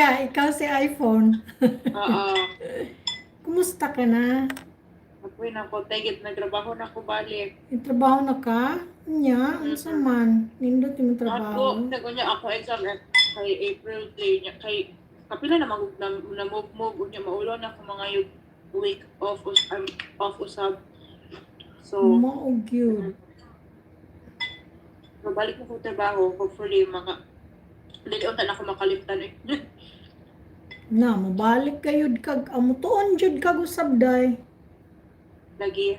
Kaya ikaw si iPhone. Oo. Kumusta ka na? Ako'y nako, tigit nagtrabaho na ko balik. Trabaho na ka? Nya, unsa man? Nindot yung Ako, trabaho. nagunya ako exam kay April day niya kay kapila na move niya maulo na ko mga yung week off off usab. So, Maog yun. balik mo ko trabaho, hopefully dili unta na ako makalimtan eh. Na, mabalik kayod kag amutuon jud kag usab day. Lagi.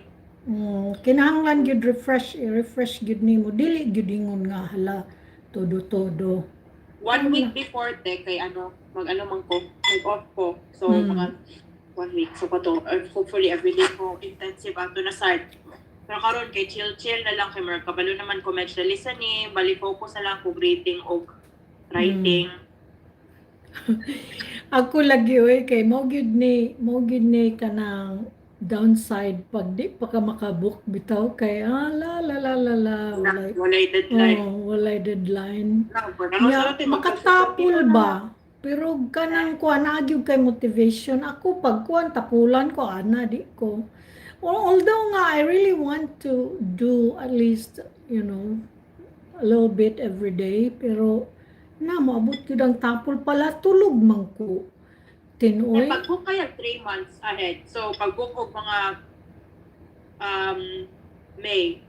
Kinahanglan gyud refresh gyud nimo. Dili gyud ingon nga hala todo. 1 week before kay mag-ano man ko, mag-off ko. So, mga 1 week. So, hopefully everyday ko intensive ato na start. Pero karon kay chill na lang kay Mark. Kabalo naman ko medyo listening, bali focus na lang ko reading o writing. Ako lagi oy kay mo gyud ni kanang downside pag di pa ka makabook bitaw kay Walay deadline. walay deadline. Yeah, Makatapol ba? Pero kanang kuan na gyud kay motivation ako pag kuan tapulan ko ana di ko. Although nga I really want to do at least, a little bit every day, pero na maabot gyud ang tapol pala tulog man ko. Tinoy. Pag-book kaya 3 months ahead. So, pag-book og mga May.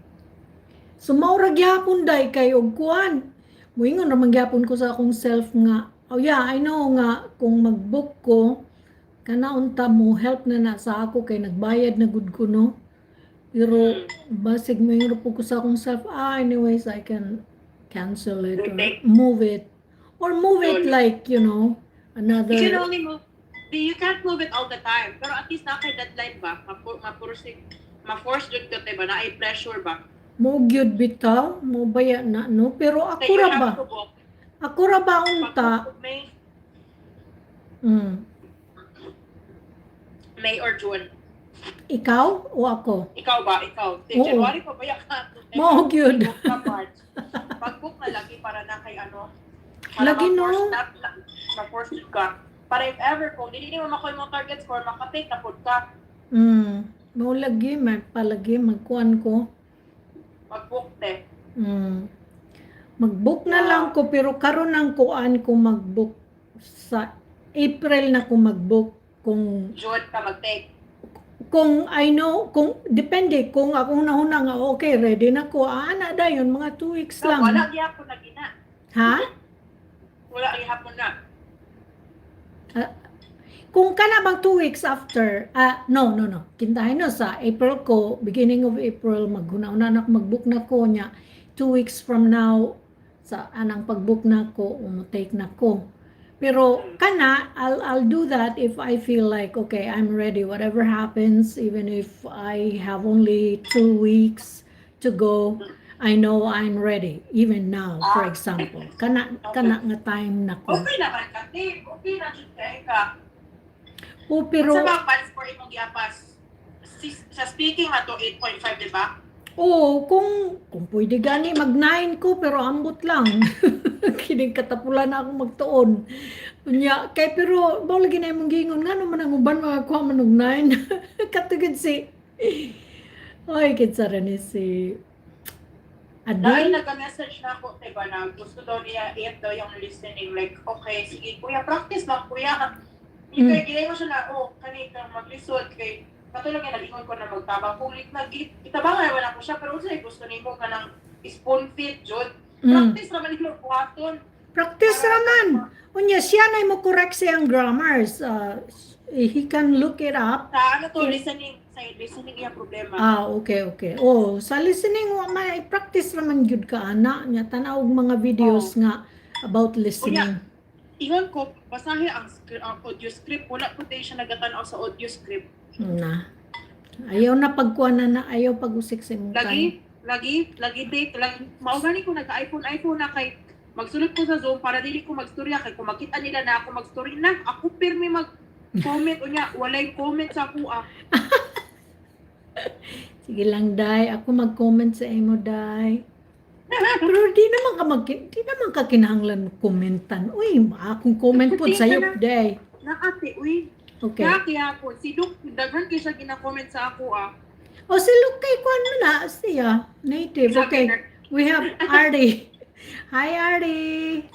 So maura gyapon day kay og kuan. Moingon ra man gyapon ko sa akong self nga, oh yeah, I know nga kung mag-book ko kana unta mo help na sa ako kay nagbayad na gud ko no. Pero basig moingon po ko sa akong self, anyways I can cancel it or move it. Or move it like, another. You can only move. You can't move it all the time. Pero at least na kay deadline ba? Ma-force jud ka ba na ay pressure ba? Mo gyud bitaw, mo baya na no, pero ako ra ba? Ako ra ba unta? May or June. Ikaw o ako? Ikaw ba? Ikaw. January pa baya ka. Mo gyud. Pag-book na lagi para na kay lagi no. Ma-force ka. Para if ever kung hindi mo makoy mo target score, makatake na pod ka. Mo lagi palagi magkuan ko. Mag-book te. Mag-book na lang ko pero karon ang kuan ko mag-book sa April na ko mag-book kung June ka mag-take. Kung I know, kung depende kung akong nahuna nga okay, ready na ko. Ana dayon mga 2 weeks lang. Wala gyapon na gina. Ha? Wala gyapon na. Kung kana bang 2 weeks after, no. Kintahin no sa April ko, beginning of April, maghuna-una na mag-book na ko niya. 2 weeks from now, sa anang pag-book na ko, take na ko. Pero kana, I'll do that if I feel like, okay, I'm ready. Whatever happens, even if I have only 2 weeks to go, I know I'm ready. Even now, for example. Kana nga time na ko. Okay naman kasi. Okay na siya ka. Pero... Sa mga pants for imong giapas, sa speaking na to, 8.5, di ba? kung pwede gani, mag-9 ko, pero ambot lang. Kining katapulan na akong magtuon. Pero, bawal lagi na yung gingon, nga naman ang uban, makakuha man ng 9. Katugid si... Ay, kitsa rin si... Dahil nag-message na ako, diba, na gusto daw niya i-hit daw yung listening. Like, okay, sige, kuya, practice lang, kuya. Ginay mo siya na, kanina mag-lisod kay katulog yung nag-ingon ko na magtabang pulit na itabangan naman ako siya, pero sa'yo gusto niyo ka ng spoon fit, Jod. Practice naman yung buhaton. Practice naman. Unya, siya na mo correct siyang grammars. He can look it up. Sa ano to, listening. Sa listening yung problema. Okay. Sa listening, may practice naman yun ka, ana. Nya, tanaw mga videos nga about listening. Ingon ko, basahin ang audio script. Wala po tayo siya nagatanaw sa audio script. Ayaw na pagkuhanan na, ayaw pag-usik sa mong Lagi date. Maugani ko nag-iPhone na kay magsulat ko sa Zoom para dili ko magstorya kay kung makita nila na ako magstory na. Ako pirmi mag-comment o niya. Walay comment sa ako Sige lang, Day. Ako mag-comment sa imo, Day. Pero di naman ka kinahanglan mo komentan. Uy, akong comment po Hindi, sa'yo kana- today. Nakati, uy. Okay. Kaya po, si Duke, daghan kayo siya gina-comment sa ako O si Luke kay Kwan mo na. Siya, native. Okay. We have Artie. Hi, Artie.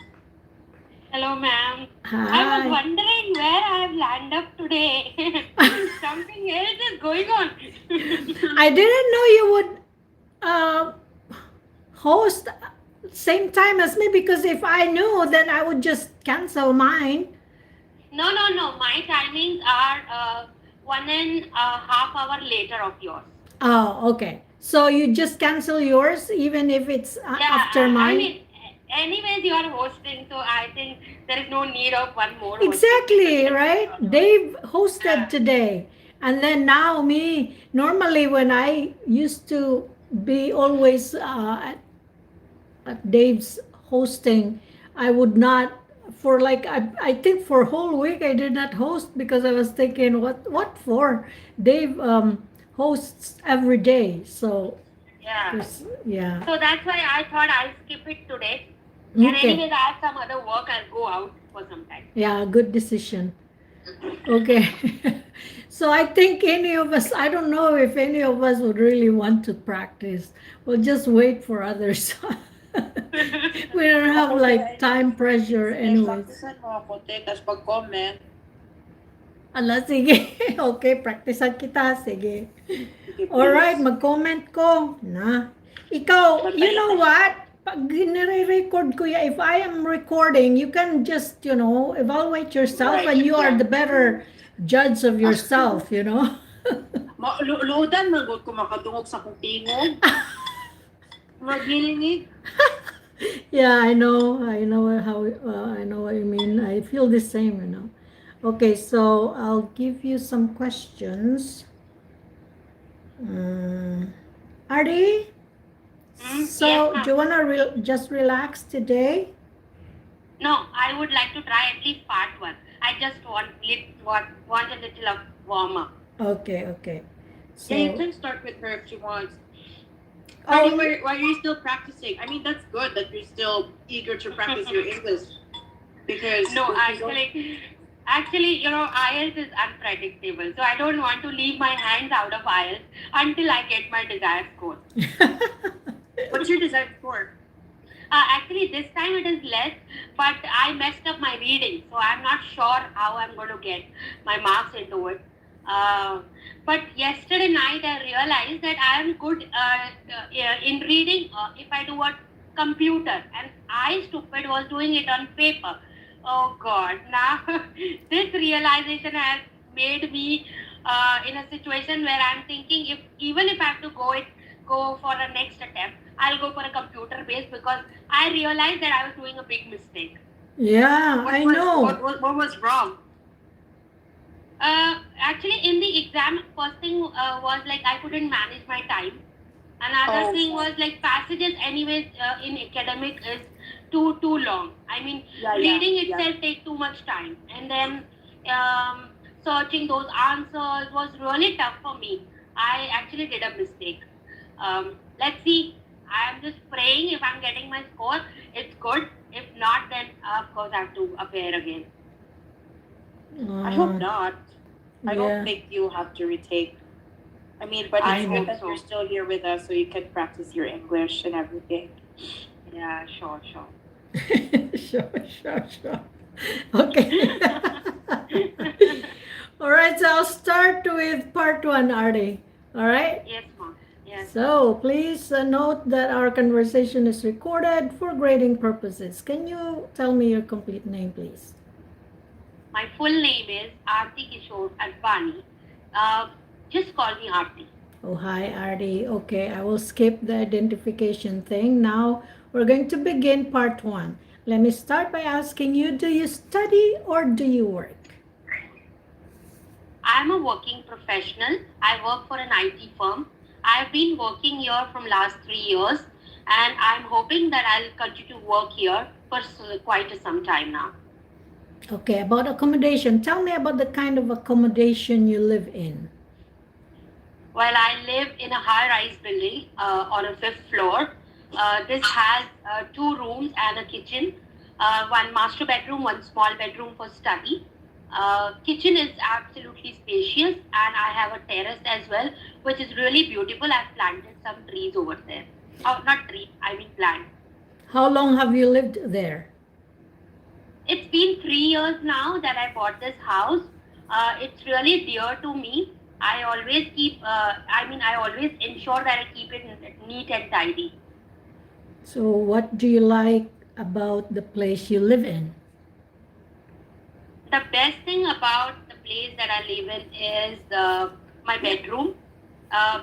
Hello, ma'am. I was Hi. wondering where I have landed up today. Something else is going on. I didn't know you would host same time as me, because if I knew, then I would just cancel mine. No. My timings are 1.5 hours later of yours. Oh, okay. So you just cancel yours even if it's after mine? I mean, anyways, you are hosting, so I think there is no need of one more. Exactly, right? Dave hosted today. And then now me, normally when I used to be always at Dave's hosting, I would not, for like, I think for a whole week I did not host, because I was thinking, what for? Dave hosts every day. So, Yeah. yeah. So that's why I thought I'll skip it today. And Okay. anyways, I have some other work. I'll go out for some time. Yeah, good decision. Okay. So I think any of us, I don't know if any of us would really want to practice. We'll just wait for others. We don't have like time pressure anyways. Practicean mo ako, te, tapos pag-comment. Ala, sige. Okay, practicean kita. Sige. Sige, Alright, please. mag-comment ko. Na. Ikaw, you know what? Pag nire-record ko ya, if I am recording, you can just, evaluate yourself, Right, and you are yeah. the better judge of yourself, Ludan man gud ko makadungog sa kong tingog. Magilinig. Yeah, I know how, I know what you mean. I feel the same, Okay, so I'll give you some questions. Artie? So, yes, ma'am. do you want to just relax today? No, I would like to try at least part 1. I just want a little of warm-up. Okay. So, Yeah, you can start with her if she wants. Oh, Why are you still practicing? I mean, that's good that you're still eager to practice your English. Because No, if you don't- actually, IELTS is unpredictable. So I don't want to leave my hands out of IELTS until I get my desired score. What's your desired score? Actually, this time it is less, but I messed up my reading. So I'm not sure how I'm going to get my marks into it. But yesterday night I realized that I am good in reading if I do a computer, and I, stupid, was doing it on paper. Oh God, now this realization has made me in a situation where I'm thinking, even if I have to go for a next attempt, I'll go for a computer based, because I realized that I was doing a big mistake. Yeah, I know. What was wrong? Actually, in the exam, first thing was like I couldn't manage my time. Another thing was like passages, anyways, in academic is too long. I mean, reading itself takes too much time, and then searching those answers was really tough for me. I actually did a mistake. Let's see. I'm just praying if I'm getting my score, it's good. If not, then of course I have to appear again. I hope not. I yeah. don't think you have to retake. I mean, but I it's hope good that so. you're still here with us, so you can practice your English and everything. Yeah, sure. Sure. Okay. All right, so I'll start with part 1, Artie. All right? Yes, ma'am. Yes. So please note that our conversation is recorded for grading purposes. Can you tell me your complete name, please? My full name is Aarti Kishore Advani. Just call me Aarti. Oh, hi, Artie. Okay, I will skip the identification thing. Now we're going to begin part 1. Let me start by asking you, do you study or do you work? I'm a working professional. I work for an IT firm. I've been working here from last 3 years, and I'm hoping that I'll continue to work here for quite some time now. Okay, about accommodation. Tell me about the kind of accommodation you live in. Well, I live in a high-rise building on a 5th floor. This has 2 rooms and a kitchen, one master bedroom, one small bedroom for study. Kitchen is absolutely spacious, and I have a terrace as well, which is really beautiful. I've planted some trees over there. Oh, not trees, I mean plants. How long have you lived there? It's been 3 years now that I bought this house. It's really dear to me. I always I always ensure that I keep it neat and tidy. So what do you like about the place you live in? The best thing about the place that I live in is my bedroom,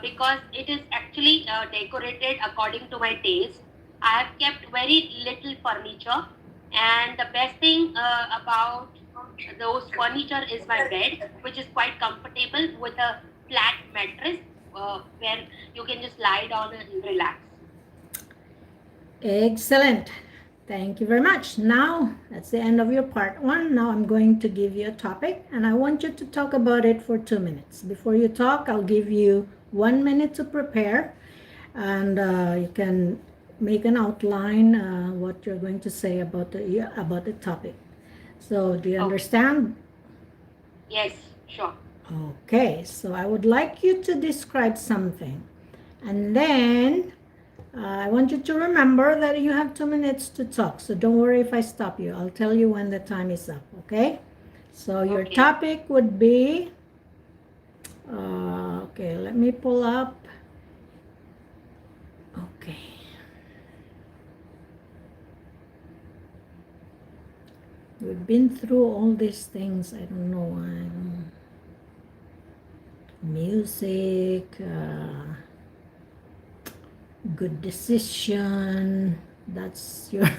because it is actually decorated according to my taste. I have kept very little furniture, and the best thing about those furniture is my bed, which is quite comfortable with a flat mattress where you can just lie down and relax. Excellent. Thank you very much. Now, that's the end of your part 1. Now I'm going to give you a topic, and I want you to talk about it for 2 minutes. Before you talk, I'll give you 1 minute to prepare, and you can make an outline what you're going to say about the topic. So, do you Okay. understand? Yes, sure. Okay, so I would like you to describe something, and then I want you to remember that you have 2 minutes to talk, so don't worry if I stop you. I'll tell you when the time is up, okay? So your Okay. topic would be, okay, let me pull up. Okay. We've been through all these things, I don't know why. Music, good decision. That's your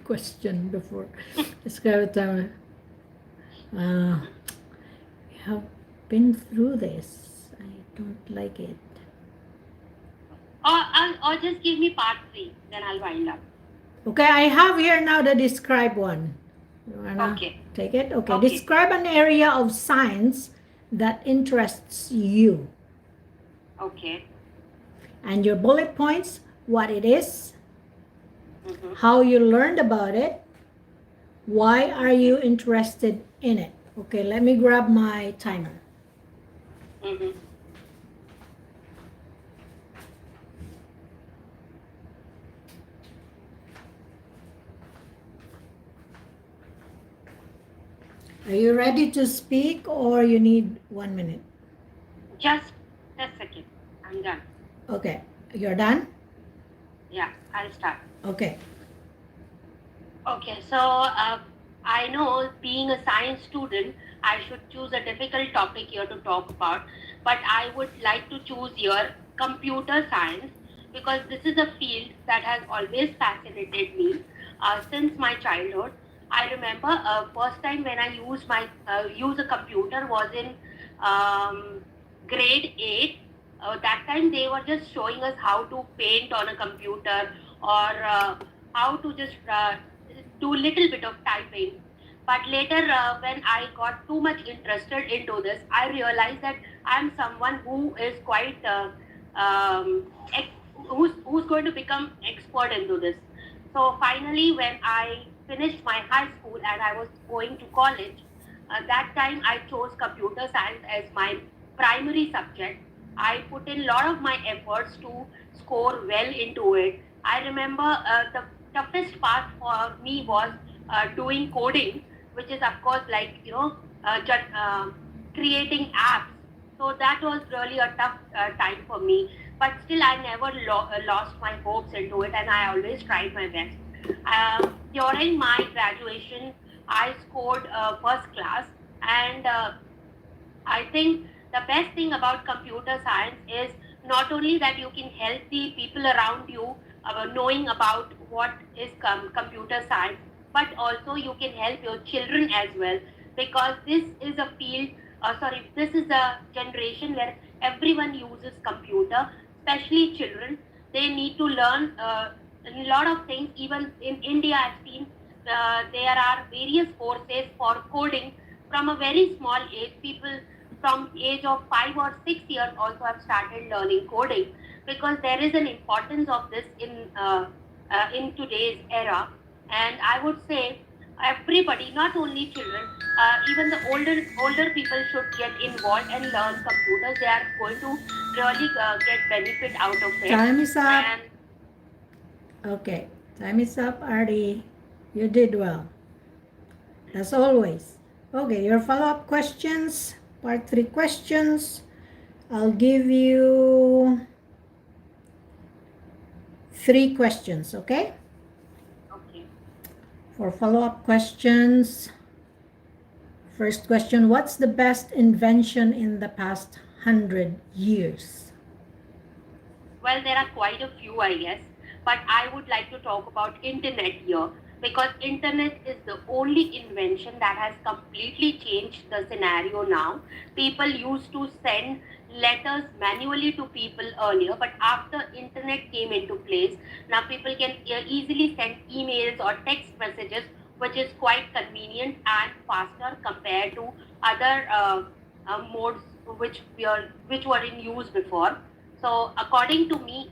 question before. Describe a time. We have been through this. I don't like it. Or just give me part 3, then I'll wind up. Okay, I have here now the describe one. You wanna Okay. take it? Okay. Okay. Describe an area of science that interests you. Okay. And your bullet points, what it is, Mm-hmm. how you learned about it, why are you interested in it. Okay, let me grab my timer. Mm-hmm. Are you ready to speak or you need 1 minute? Just a second. I'm done. Okay, you're done? Yeah, I'll start. Okay. Okay, so I know being a science student, I should choose a difficult topic here to talk about, but I would like to choose here computer science, because this is a field that has always fascinated me since my childhood. I remember first time when I use a computer was in grade 8. That time they were just showing us how to paint on a computer, or how to just do little bit of typing. But later, when I got too much interested into this, I realized that I'm someone who is quite who's going to become expert into this. So finally, when I finished my high school and I was going to college, that time I chose computer science as my primary subject. I put in a lot of my efforts to score well into it. I remember the toughest part for me was doing coding, which is of course like creating apps. So that was really a tough time for me. But still, I never lost my hopes into it, and I always tried my best. During my graduation, I scored first class, and I think the best thing about computer science is not only that you can help the people around you knowing about what is computer science, but also you can help your children as well, because this is a field, this is a generation where everyone uses computer, especially children. They need to learn a lot of things. Even in India, I've seen there are various courses for coding from a very small age. People from age of 5 or 6 years also have started learning coding, because there is an importance of this in today's era. And I would say everybody, not only children, even the older people should get involved and learn computers. They are going to really get benefit out of it. Time is up. And Okay, time is up, Artie. You did well, as always. Okay, your follow-up questions, part 3 questions. I'll give you 3 questions, okay? okay. For follow-up questions, first question, what's the best invention in the past 100 years? Well, there are quite a few, I guess, but I would like to talk about internet here, because internet is the only invention that has completely changed the scenario now. People used to send letters manually to people earlier, but after internet came into place, now people can easily send emails or text messages, which is quite convenient and faster compared to other modes which were in use before. So according to me,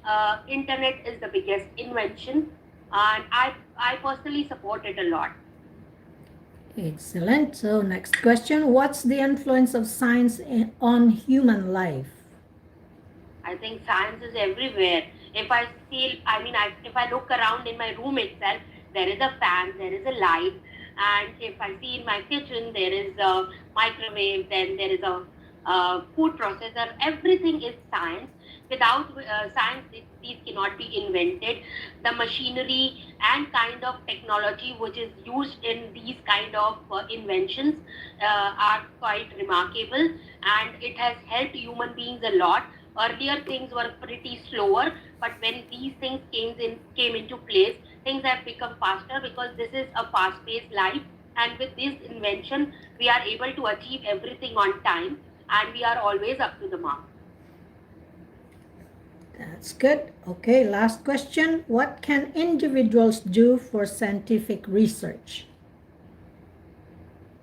internet is the biggest invention, and I personally support it a lot. Excellent. So next question, what's the influence of science on human life? I think science is everywhere. If I see, if I look around in my room itself, there is a fan, there is a light, and if I see in my kitchen, there is a microwave, then there is a food processor. Everything is science. Without science, these cannot be invented. The machinery and kind of technology which is used in these kind of inventions are quite remarkable, and it has helped human beings a lot. Earlier things were pretty slower, but when these things came into place, things have become faster, because this is a fast-paced life. And with this invention, we are able to achieve everything on time, and we are always up to the mark. That's good. Okay, last question. What can individuals do for scientific research?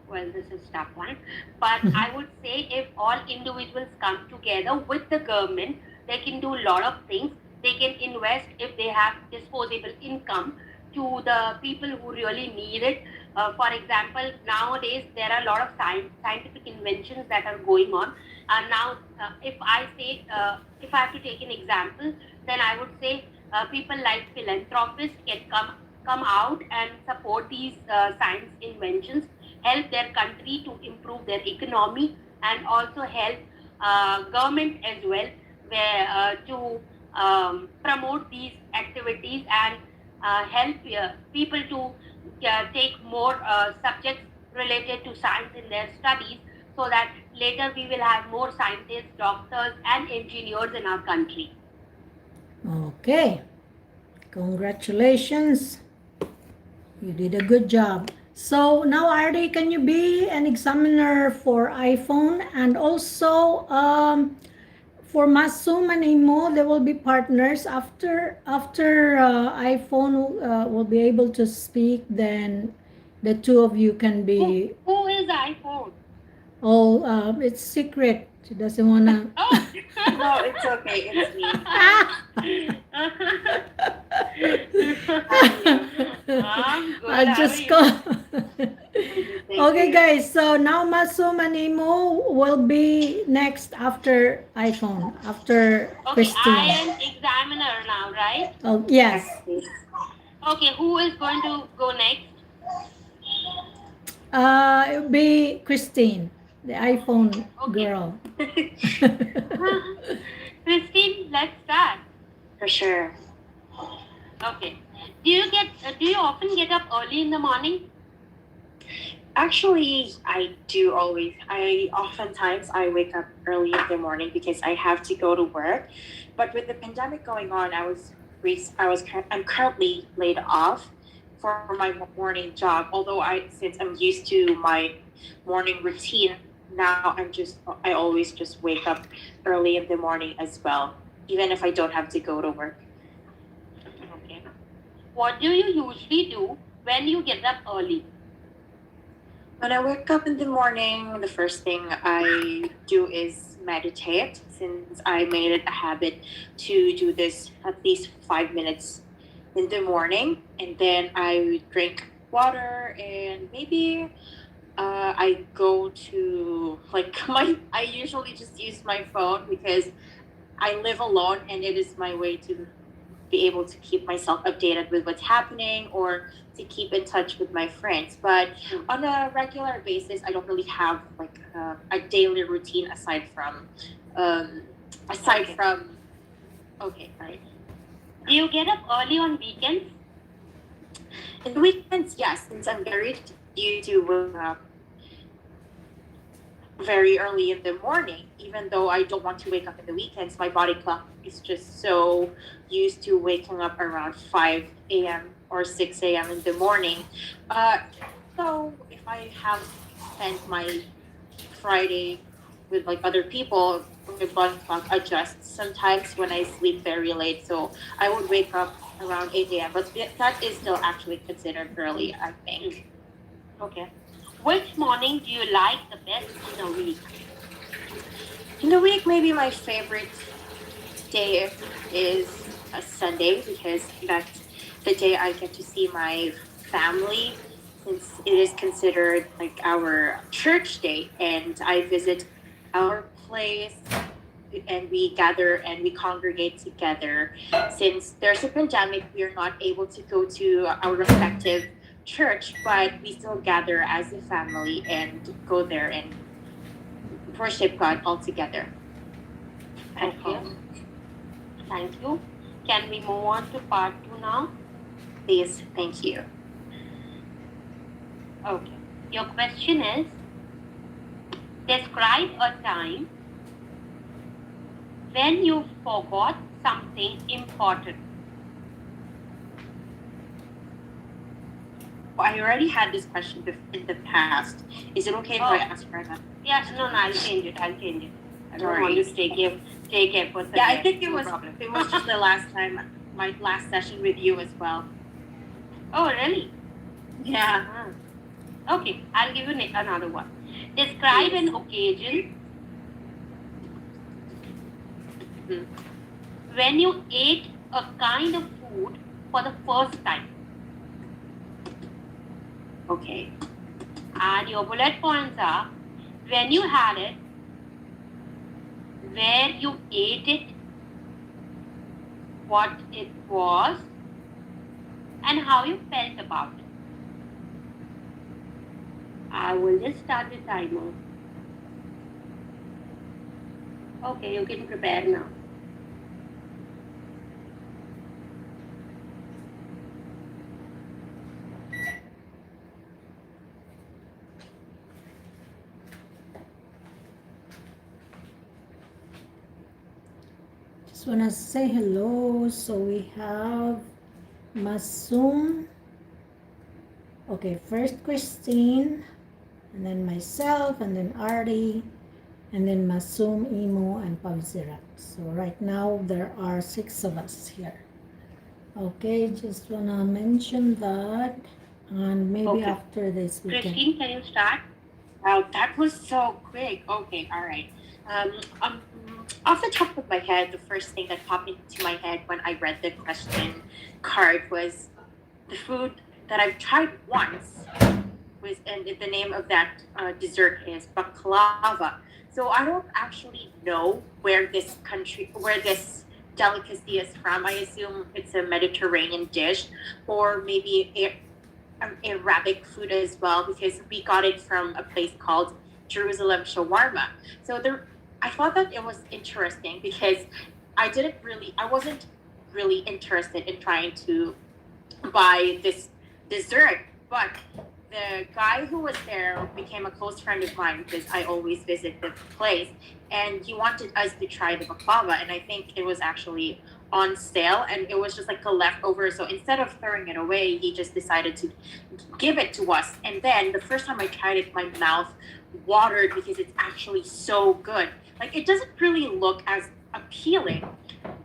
Well, this is tough one, but I would say if all individuals come together with the government, they can do a lot of things. They can invest if they have disposable income to the people who really need it. For example, nowadays there are a lot of scientific inventions that are going on. And now, if I have to take an example, then I would say people like philanthropists can come out and support these science inventions, help their country to improve their economy, and also help government as well, where to promote these activities and help people to take more subjects related to science in their studies, so that later we will have more scientists, doctors, and engineers in our country. Okay, congratulations. You did a good job. So now, Artie, can you be an examiner for iPhone? And also for Masum and Imo, they will be partners. After iPhone will be able to speak, then the two of you can be... Who is iPhone? Oh, it's secret. She doesn't want to... Oh! No, it's okay. It's me. I'm good. I'll How just are go. you? Okay, guys. So now Masum and Imo will be next after iPhone, after Okay, Christine. I am examiner now, right? Oh, yes. Okay, who is going to go next? It will be Christine, the iPhone Okay. girl. Christine, let's start. For sure. Okay. Do you often get up early in the morning? Actually, I do always. Oftentimes I wake up early in the morning because I have to go to work. But with the pandemic going on, I'm currently laid off for my morning job. Although since I'm used to my morning routine, now I always just wake up early in the morning as well, even if I don't have to go to work. What do you usually do when you get up early? When I wake up in the morning, the first thing I do is meditate, since I made it a habit to do this at least 5 minutes in the morning. And then I drink water, and maybe I go to like I usually just use my phone because I live alone, and it is my way to be able to keep myself updated with what's happening, or to keep in touch with my friends. But on a regular basis, I don't really have like a daily routine um, aside Okay. from okay, right. Do you get up early on weekends? In the weekends, yes, since I'm very used to wake up very early in the morning. Even though I don't want to wake up in the weekends, my body clock is just so used to waking up around 5 a.m. or 6 a.m. in the morning. Uh, so if I have spent my Friday with like other people, my body clock adjusts sometimes when I sleep very late. So I would wake up around 8 a.m. But that is still actually considered early, I think. Okay. Which morning do you like the best in a week? In the week, maybe my favorite day is a Sunday, because that's the day I get to see my family, since it is considered like our church day, and I visit our place, and we gather and we congregate together. Since there's a pandemic, we are not able to go to our respective church, but we still gather as a family and go there and worship God all together at Okay. home. Thank you. Can we move on to part 2 now? Please, thank you. Okay. Your question is, describe a time when you forgot something important. I already had this question in the past. Is it okay if I ask her that? Yeah, no, I'll change it. I don't Sorry. want to take effort. Yeah, I think it No was problem. it was just the last time, my last session with you as well. Oh, really? Yeah. Okay, I'll give you another one. Describe an occasion when you ate a kind of food for the first time. Okay. And your bullet points are when you had it, where you ate it, what it was, and how you felt about it. I will just start the timer. Okay, you can prepare now. Just wanna say hello. So we have Masum. Okay, first Christine, and then myself, and then Artie, and then Masum, Imo, and Pavzirat. So right now there are 6 of us here. Okay, just wanna mention that, and maybe Okay. after this we can. Christine, can you start? Wow, that was so quick. Okay, all right. Off the top of my head, the first thing that popped into my head when I read the question card was the food that I've tried once was, and the name of that dessert is baklava. So I don't actually know where this delicacy is from. I assume it's a Mediterranean dish, or maybe Arabic food as well, because we got it from a place called Jerusalem Shawarma. So I thought that it was interesting because I wasn't really interested in trying to buy this dessert, but the guy who was there became a close friend of mine because I always visit the place, and he wanted us to try the baklava, and I think it was actually on sale, and it was just like a leftover. So instead of throwing it away, he just decided to give it to us. And then the first time I tried it, my mouth watered because it's actually so good. Like, it doesn't really look as appealing,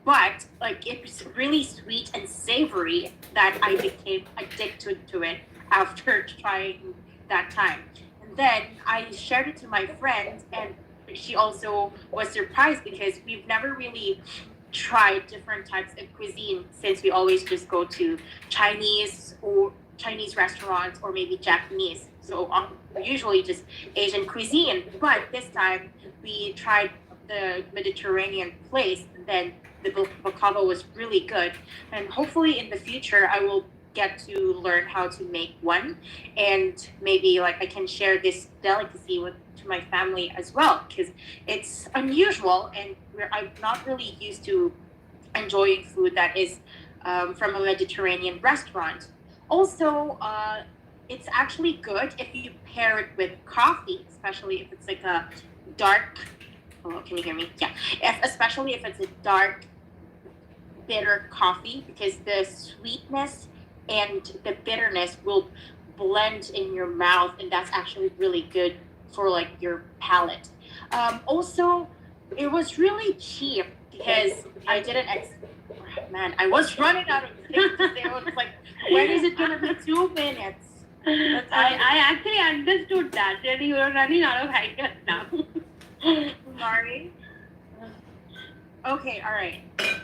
but like it's really sweet and savory that I became addicted to it after trying that time. And then I shared it to my friend, and she also was surprised because we've never really tried different types of cuisine since we always just go to Chinese restaurants or maybe Japanese. So usually just Asian cuisine. But this time we tried the Mediterranean place, and then the baklava was really good. And hopefully in the future I will get to learn how to make one, and maybe like I can share this delicacy to my family as well, because it's unusual and I'm not really used to enjoying food that is from a Mediterranean restaurant. Also, it's actually good if you pair it with coffee, especially if it's like a dark. Oh, can you hear me? Yeah. Especially if it's a dark, bitter coffee, because the sweetness and the bitterness will blend in your mouth, and that's actually really good for like your palate. Also, it was really cheap because I didn't. Man, I was running out of things to say. I was like, when is it gonna be 2 minutes? I actually understood that. That you were running out of ideas now. Sorry. Okay, all right.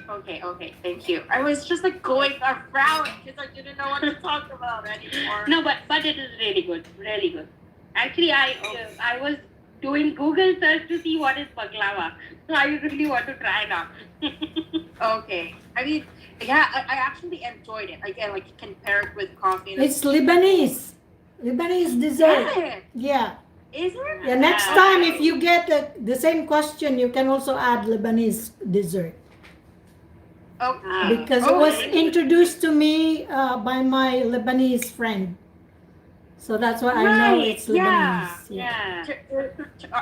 Okay, thank you. I was just like going around because I didn't know what to talk about anymore. No, but it is really good, really good. Actually, I was doing Google search to see what is baklava, so I really want to try now. Okay. I mean, yeah, I actually enjoyed it. Again, like you can pair it with coffee. It's Lebanese dessert. Is it? Yeah. Is it? Yeah, next time if you get the same question, you can also add Lebanese dessert. Okay. Because it was introduced to me by my Lebanese friend. So that's why I know it's Lebanese. Yeah.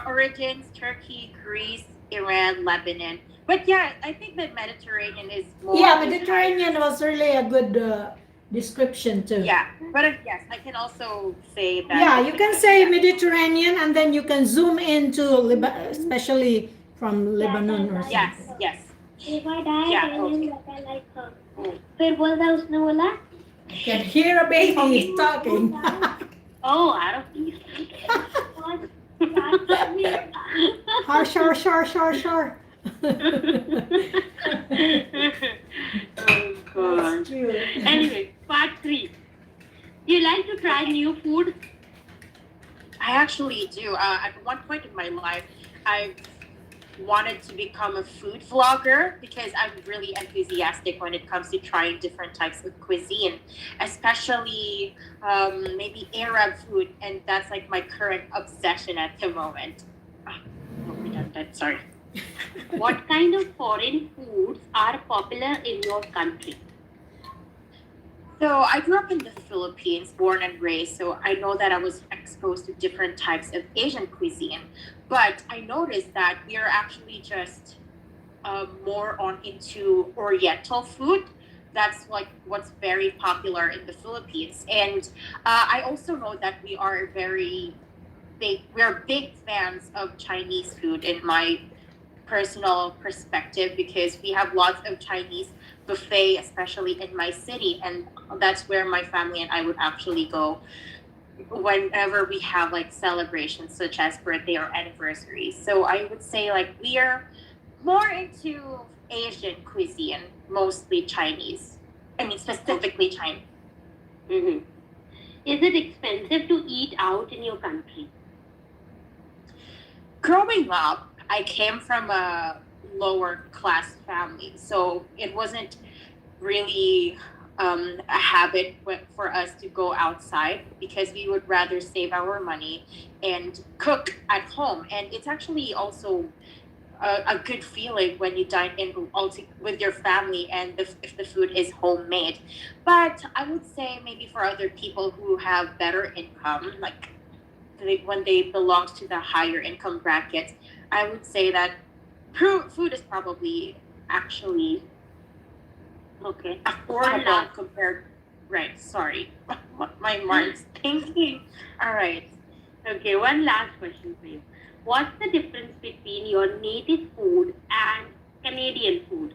Origins: Turkey, Greece, Iran, Lebanon. But yeah, I think the Mediterranean is more. Yeah, Mediterranean was really a good description too. Yeah, but yes, I can also say that. Yeah, you can say Mediterranean, and then you can zoom into especially from Lebanon or something. Yes. If I die, Yeah, tell him okay. that I like her. फिर बोलता है उसने बोला You can hear a baby talking. Oh, I don't think. Har. Oh God. Anyway, part 3. Do you like to try new food? I actually do. At one point in my life, I wanted to become a food vlogger because I'm really enthusiastic when it comes to trying different types of cuisine, especially maybe Arab food, and that's like my current obsession at the moment. Sorry. What kind of foreign foods are popular in your country? So I grew up in the Philippines, born and raised, so I know that I was exposed to different types of Asian cuisine. But I noticed that we are actually just more into Oriental food. That's like what's very popular in the Philippines. And I also know that we are big fans of Chinese food in my personal perspective, because we have lots of Chinese buffet, especially in my city, and that's where my family and I would actually go whenever we have like celebrations such as birthday or anniversaries. So I would say like we are more into Asian cuisine, mostly Chinese. I mean specifically Chinese. Mm-hmm. Is it expensive to eat out in your country? Growing up, I came from a lower class family, so it wasn't really a habit for us to go outside, because we would rather save our money and cook at home. And it's actually also a good feeling when you dine in with your family and if the food is homemade. But I would say maybe for other people who have better income, like when they belong to the higher income brackets, I would say that food is probably actually Okay. affordable compared. Right. Sorry, my mind's thinking. All right. Okay, one last question for you. What's the difference between your native food and Canadian food?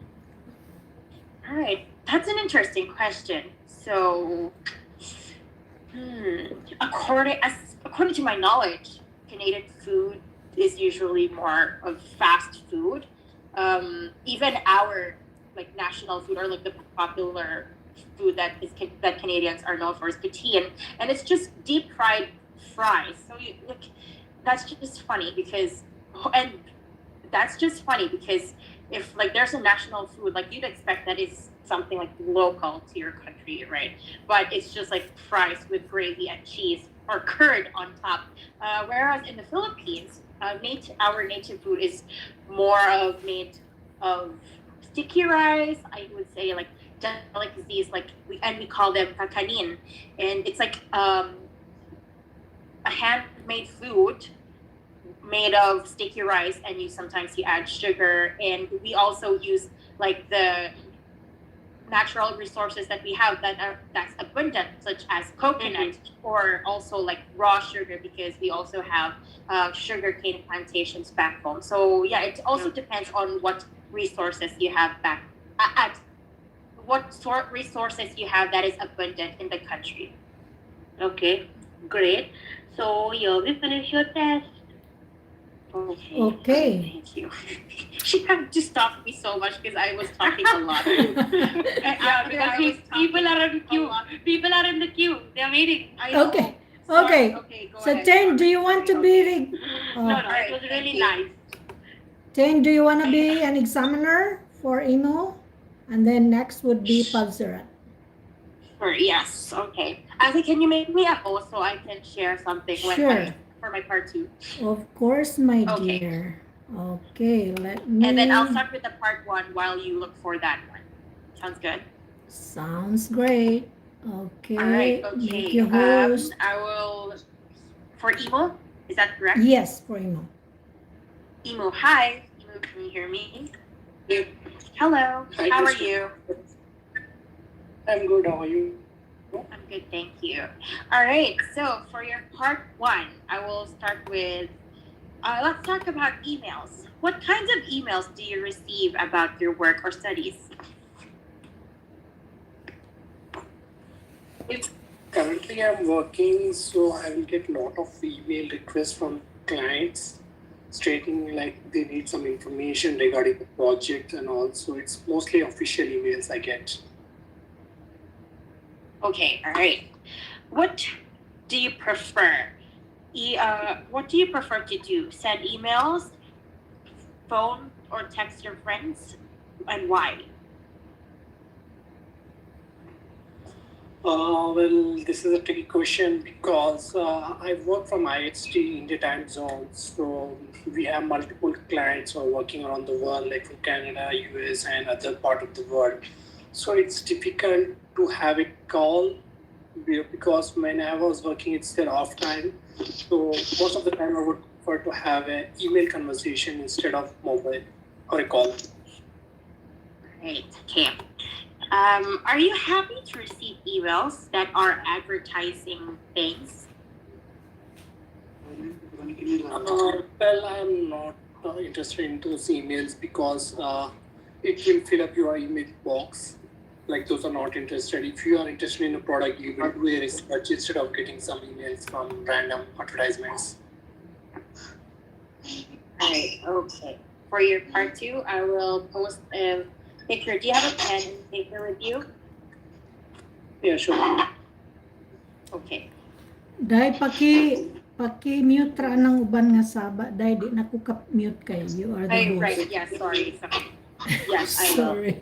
All right. That's an interesting question. So, According to my knowledge, Canadian food is usually more of fast food. Even our like national food or like the popular food that Canadians are known for is poutine, and it's just deep fried fries. So that's just funny because, and that's just funny because if like there's a national food, like you'd expect that is something like local to your country, right? But it's just like fries with gravy and cheese or curd on top. Whereas in the Philippines, our native food is more of made of sticky rice. I would say like delicacies like we call them kakanin, and it's like a handmade food made of sticky rice, and sometimes you add sugar, and we also use like the natural resources that we have that's abundant, such as coconut or also like raw sugar, because we also have sugarcane plantations back home. So yeah, it also depends on what resources you have back at what sort resources you have that is abundant in the country. Okay, great. So here we finish your test. Okay. Thank you. She had to stop me so much because I was talking a lot. Yeah, because people are in queue. People are in the queue. They're waiting. I know. Okay. Sorry. Okay. Go So ahead. 10, do you want to be No, it Alright, was thank really you. nice. 10, do you want to be an examiner for emo? And then next would be Pavsurat. Sure, yes. Okay. Ate, can you make me a host so I can share something Sure. for my part 2? Of course, my Okay. dear. Okay, let me. And then I'll start with the part 1 while you look for that one. Sounds good? Sounds great. Okay. All right. Make Okay. you host. I will. For Emo, is that correct? Yes, for emo. Emo, hi. Emo, can you hear me? Yeah. Hello. Hi, How are Krishna. you? I'm good. How are you? I'm good, thank you. All right. So for your part 1, I will start with. Let's talk about emails. What kinds of emails do you receive about your work or studies? Currently, I'm working, so I will get a lot of email requests from clients stating like they need some information regarding the project, and also it's mostly official emails I get. Okay. All right. What do you prefer? What do you prefer to do? Send emails, phone, or text your friends, and why? Well, this is a tricky question because I work from IHT India time zone, so we have multiple clients who are working around the world, like from Canada, US, and other part of the world. So it's difficult to have a call because when I was working, it's their off time. So most of the time, I would prefer to have an email conversation instead of mobile or a call. Great. Okay. Are you happy to receive emails that are advertising things? Well, I'm not interested in those emails because it will fill up your email box. Like those are not interested. If you are interested in a product, you will do a research instead of getting some emails from random advertisements. Right. Okay. For your part 2, I will post a picture. Do you have a pen and paper with you? Yeah, sure. Okay. Dai paki-mute ra ng uban nga saba. Dai di na ko mute kay you are the host. Right. Yeah. Sorry. Yes, I will. Sorry.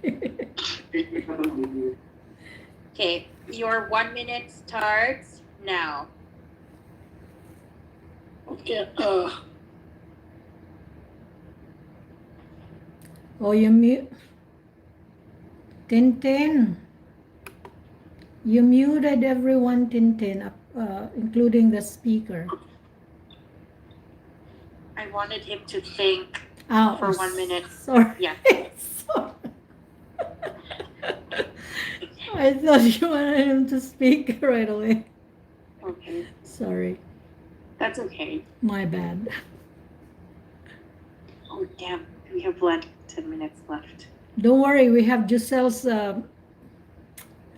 Okay. Your 1 minute starts now. Okay. Oh, you mute. Tintin. You muted everyone, Tintin, including the speaker. I wanted him to think Oh, for 1 minute. Sorry. Yeah. Sorry. I thought you wanted him to speak right away. Okay. Sorry. That's okay. My bad. Oh, damn. We have 10 minutes left. Don't worry, we have Giselle's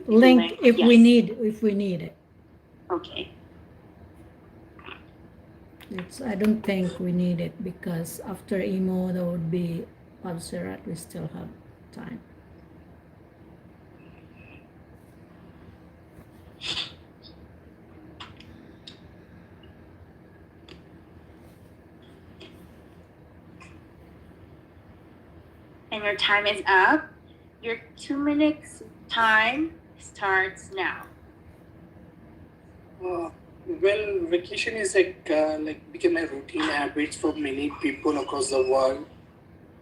link if we Yes. need it. Okay. I don't think we need it because after emo there would be Pabserat. We still have time. And your time is up. Your 2 minutes time starts now. Well, vacation is like became a routine habit for many people across the world.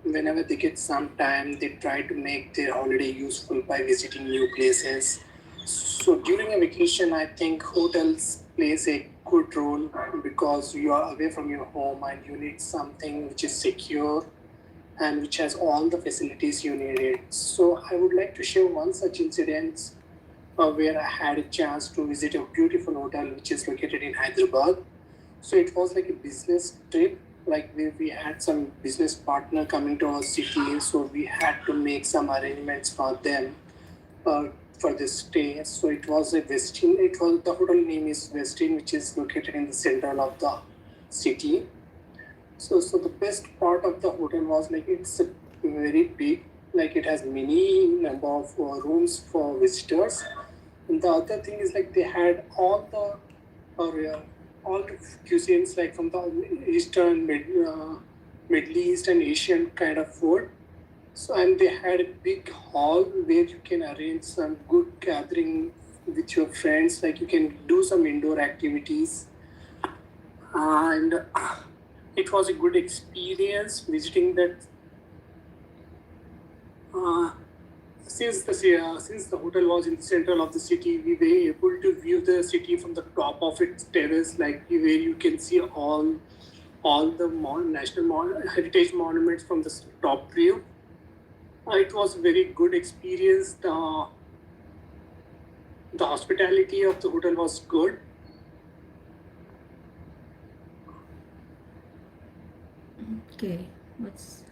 Whenever they get some time, they try to make their holiday useful by visiting new places. So during a vacation, I think hotels plays a good role because you are away from your home and you need something which is secure and which has all the facilities you needed. So I would like to share one such incident where I had a chance to visit a beautiful hotel which is located in Hyderabad. So it was like a business trip, like where we had some business partner coming to our city, so we had to make some arrangements for them for the stay. So it was a Westin. It was the hotel name is Westin, which is located in the center of the city. So the best part of the hotel was like it's a very big, like it has many number of rooms for visitors. And the other thing is like they had all the cuisines like from the Eastern, Middle East and Asian kind of food. So and they had a big hall where you can arrange some good gathering with your friends. Like you can do some indoor activities, and it was a good experience visiting that. Since the hotel was in the center of the city, we were able to view the city from the top of its terrace, like where you can see all the heritage monuments from the top view. It was a very good experience. The hospitality of the hotel was good. Okay, what's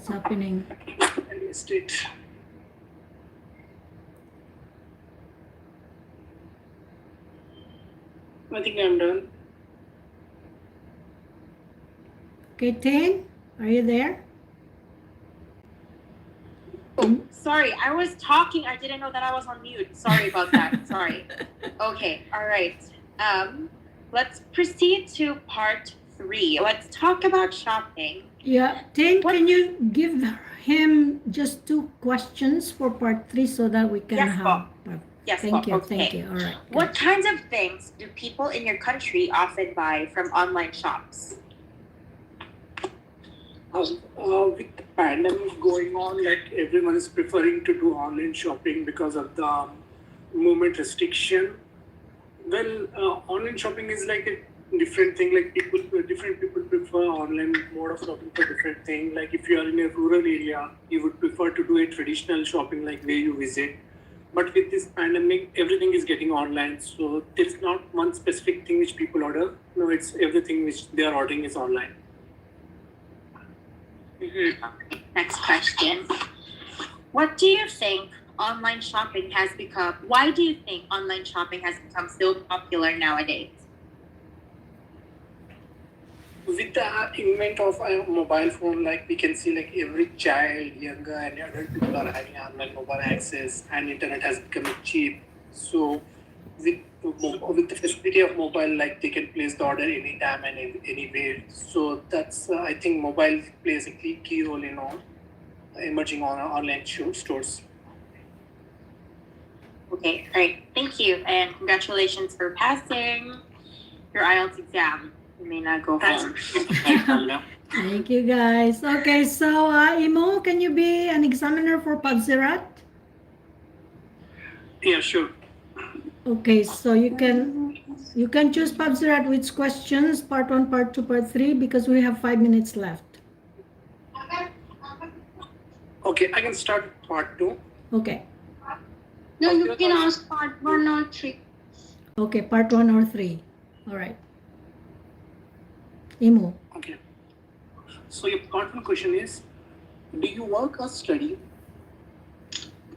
happening? I missed it. I think I'm done. Okay, Tin, are you there? Oh, sorry, I was talking. I didn't know that I was on mute. Sorry about that. Sorry. Okay, all right. Let's proceed to part 3. Let's talk about shopping. Yeah, Tin, What- can you give him just 2 questions for part 3 so that we can Yes, have. Yes, Thank you, okay. thank you. All right. What good. kinds of things do people in your country often buy from online shops? With the pandemic going on, like everyone is preferring to do online shopping because of the movement restriction. Well, online shopping is like a different thing. Like different people prefer online mode of shopping for different thing. Like if you are in a rural area, you would prefer to do a traditional shopping, like where you visit. But with this pandemic, everything is getting online. So there's not one specific thing which people order. No, it's everything which they are ordering is online. Next question. What do you think online shopping has become? Why do you think online shopping has become so popular nowadays? With the invent of a mobile phone, like we can see, like every child, younger and adult people are having online mobile access, and internet has become cheap. So, with the facility of mobile, like they can place the order anytime and anywhere. So that's I think mobile plays a key role in all emerging on online stores. Okay, great. Thank you, and congratulations for passing your IELTS exam. You may not go home. Thank you, guys. Okay, so Imo, can you be an examiner for Pagsirat? Yeah, sure. Okay, so you can choose Pagsirat which questions, part 1, part 2, part 3, because we have 5 minutes left. Okay, I can start part 2. Okay. No, you can ask part 1 or 3. Okay, part 1 or 3. All right. Imo. Okay. So your part 1 question is, do you work or study?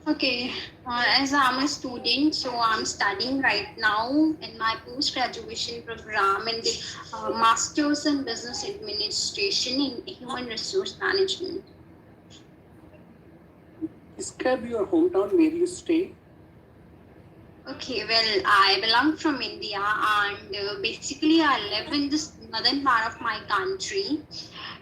Okay, as I'm a student, so I'm studying right now in my post-graduation program in the Masters in Business Administration in Human Resource Management. Describe your hometown where you stay. Okay, well, I belong from India and basically I live in this northern part of my country.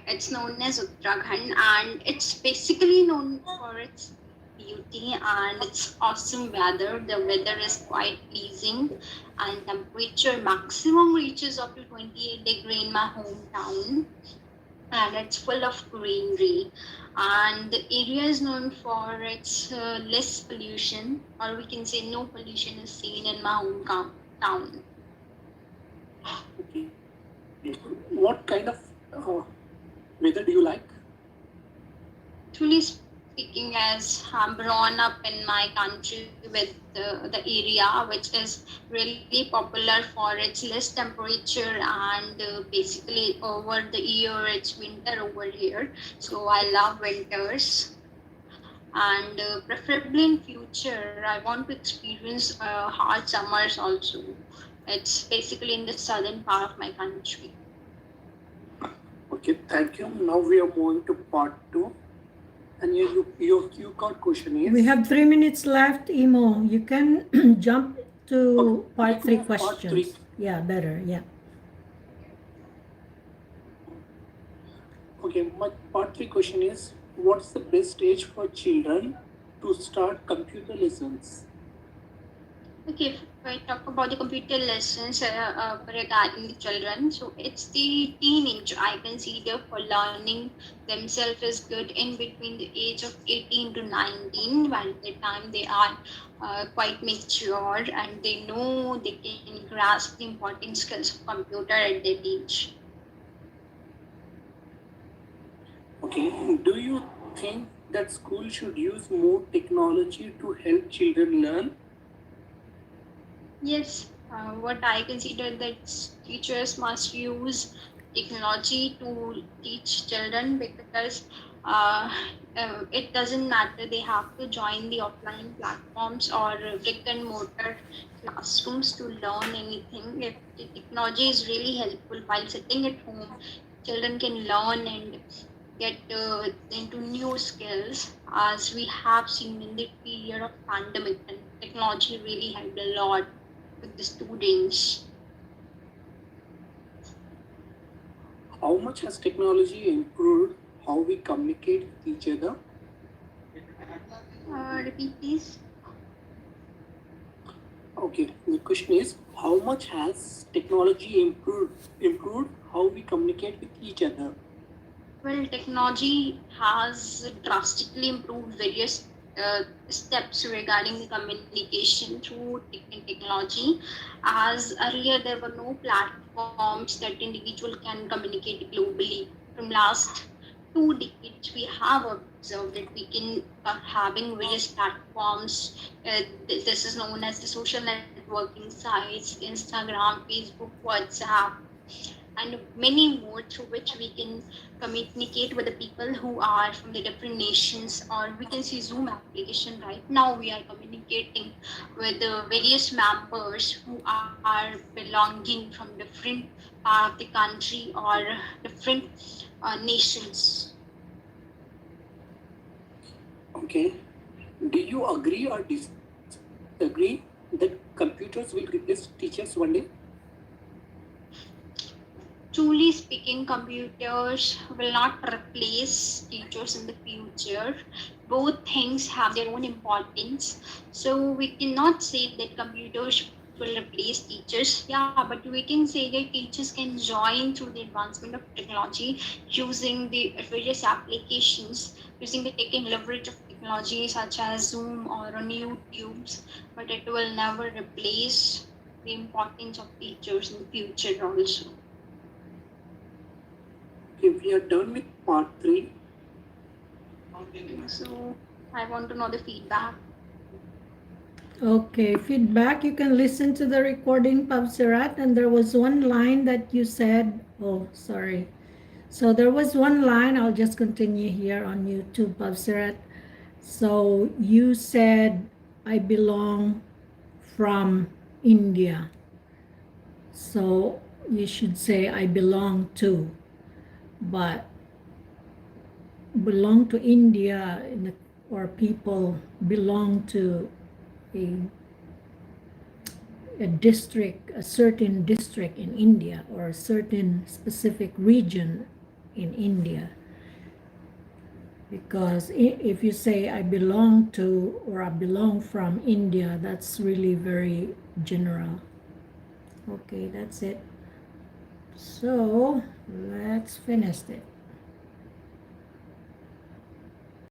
It's known as Uttarakhand and it's basically known for its beauty and its awesome weather. The weather is quite pleasing and temperature maximum reaches up to 28-degree in my hometown, and it's full of greenery, and the area is known for its less pollution, or we can say no pollution is seen in my hometown. Okay. What kind of weather do you like? Truly speaking, as I'm grown up in my country with the area which is really popular for its less temperature, and basically over the year it's winter over here, so I love winters, and preferably in future I want to experience hot summers also. It's basically in the southern part of my country. Okay, thank you. Now we are moving to part 2. And you got question is. We have 3 minutes left, Imo. You can jump to part 3 Part questions. three. Yeah, better. Yeah. Okay, my part 3 question is, what's the best age for children to start computer lessons? Okay, if I talk about the computer lessons regarding the children, so it's the teenage I consider for learning themselves is good in between the age of 18 to 19, by the time they are quite mature and they know they can grasp the important skills of computer at that age. Okay, do you think that school should use more technology to help children learn? Yes, what I consider that teachers must use technology to teach children, because it doesn't matter, they have to join the offline platforms or brick and mortar classrooms to learn anything. If the technology is really helpful while sitting at home, children can learn and get into new skills, as we have seen in the period of pandemic, and technology really helped a lot with the students. How much has technology improved how we communicate with each other? Repeat please. Okay, the question is, how much has technology improved how we communicate with each other? Well, technology has drastically improved various steps regarding the communication through technology. As earlier, there were no platforms that individual can communicate globally. From last 2 decades, we have observed that we can having various platforms. This is known as the social networking sites, Instagram, Facebook, WhatsApp, and many more, through which we can communicate with the people who are from the different nations. Or we can see Zoom application. Right now we are communicating with the various members who are belonging from different part of the country or different nations. Okay, do you agree or disagree that computers will replace teachers one day? Truly speaking, computers will not replace teachers in the future. Both things have their own importance. So we cannot say that computers will replace teachers. Yeah, but we can say that teachers can join through the advancement of technology, using the various applications, using the taking leverage of technology such as Zoom or on YouTube's, but it will never replace the importance of teachers in the future also. Okay, we are done with part 3. So I want to know the feedback. Okay, feedback. You can listen to the recording, Pavsirat, and there was one line that you said. Oh, sorry. So there was one line. I'll just continue here on YouTube, Pavsirat. So you said I belong from India. So you should say I belong to. But belong to India or people belong to a district, a certain district in India or a certain specific region in India. Because if you say I belong to or I belong from India, that's really very general. Okay, that's it. So let's finish it.